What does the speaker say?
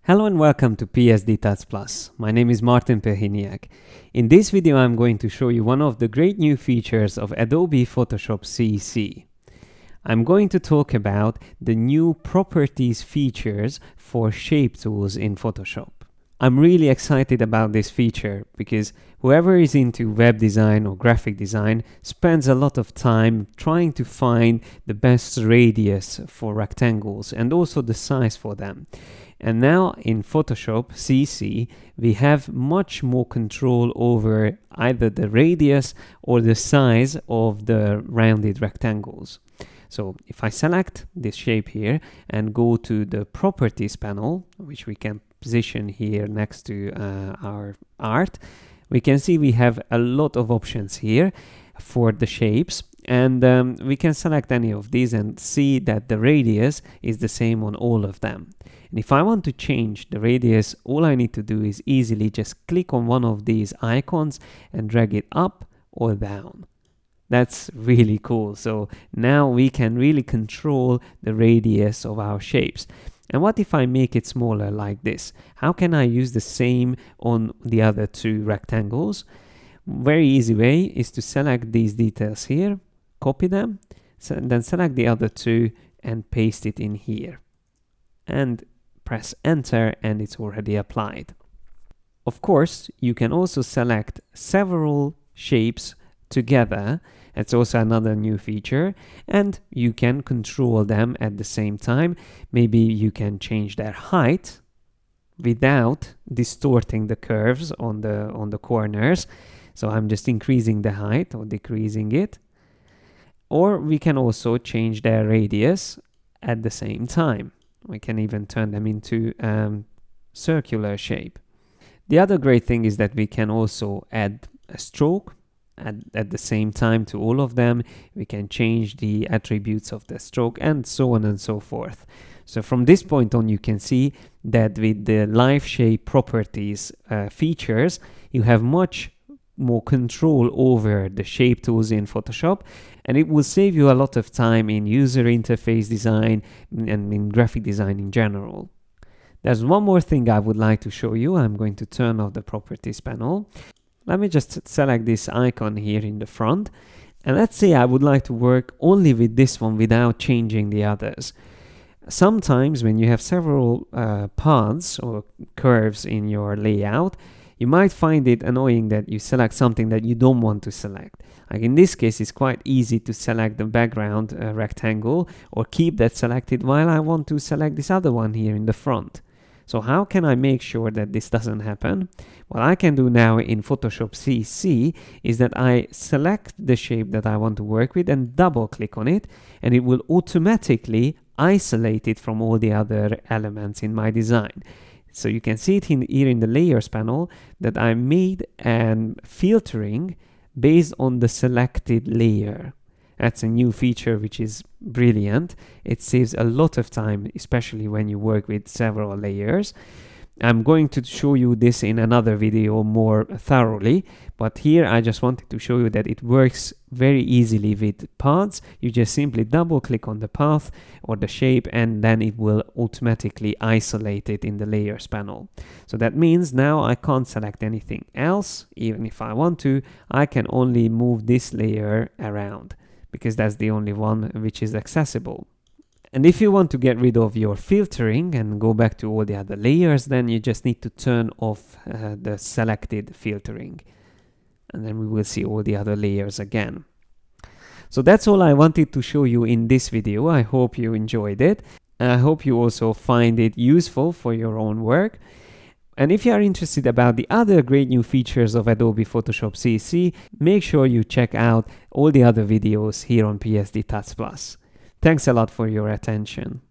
Hello and welcome to PSD Tats Plus. My name is Martin Perhiniak. In this video I'm going to show you one of the great new features of Adobe Photoshop CC. I'm going to talk about the new Propertise features for shape tools in Photoshop. I'm really excited about this feature because whoever is into web design or graphic design spends a lot of time trying to find the best radius for rectangles and also the size for them. And now in Photoshop CC, we have much more control over either the radius or the size of the rounded rectangles. So if I select this shape here and go to the Properties panel, which we can position here next to our art, we can see we have a lot of options here for the shapes. And we can select any of these and see that the radius is the same on all of them. And if I want to change the radius, all I need to do is easily just click on one of these icons and drag it up or down. That's really cool. So now we can really control the radius of our shapes. And what if I make it smaller like this? How can I use the same on the other two rectangles? Very easy way is to select these details here, copy them, then select the other two and paste it in here. And press enter and it's already applied. Of course, you can also select several shapes together. It's also another new feature, and you can control them at the same time. Maybe you can change their height without distorting the curves on the corners. So I'm just increasing the height or decreasing it. Or we can also change their radius at the same time. We can even turn them into circular shape. The other great thing is that we can also add a stroke at the same time to all of them. We can change the attributes of the stroke and so on and so forth. So from this point on, you can see that with the Live Shape Properties features, you have much more control over the shape tools in Photoshop, and it will save you a lot of time in user interface design and in graphic design in general. There's one more thing I would like to show you. I'm going to turn off the Properties panel. Let me just select this icon here in the front, and let's say I would like to work only with this one without changing the others. Sometimes when you have several paths or curves in your layout, you might find it annoying that you select something that you don't want to select. Like in this case, it's quite easy to select the background rectangle or keep that selected while I want to select this other one here in the front. So how can I make sure that this doesn't happen? What I can do now in Photoshop CC is that I select the shape that I want to work with and double click on it, and it will automatically isolate it from all the other elements in my design. So you can see it here in the layers panel that I made filtering based on the selected layer. That's a new feature which is brilliant. It saves a lot of time, especially when you work with several layers. I'm going to show you this in another video more thoroughly, but here I just wanted to show you that it works very easily with paths. You just simply double click on the path or the shape, and then it will automatically isolate it in the layers panel. So that means now I can't select anything else. Even if I want to, I can only move this layer around because that's the only one which is accessible. And if you want to get rid of your filtering and go back to all the other layers, then you just need to turn off the selected filtering. And then we will see all the other layers again. So that's all I wanted to show you in this video. I hope you enjoyed it. I hope you also find it useful for your own work. And if you are interested about the other great new features of Adobe Photoshop CC, make sure you check out all the other videos here on PSD Tats Plus. Thanks a lot for your attention.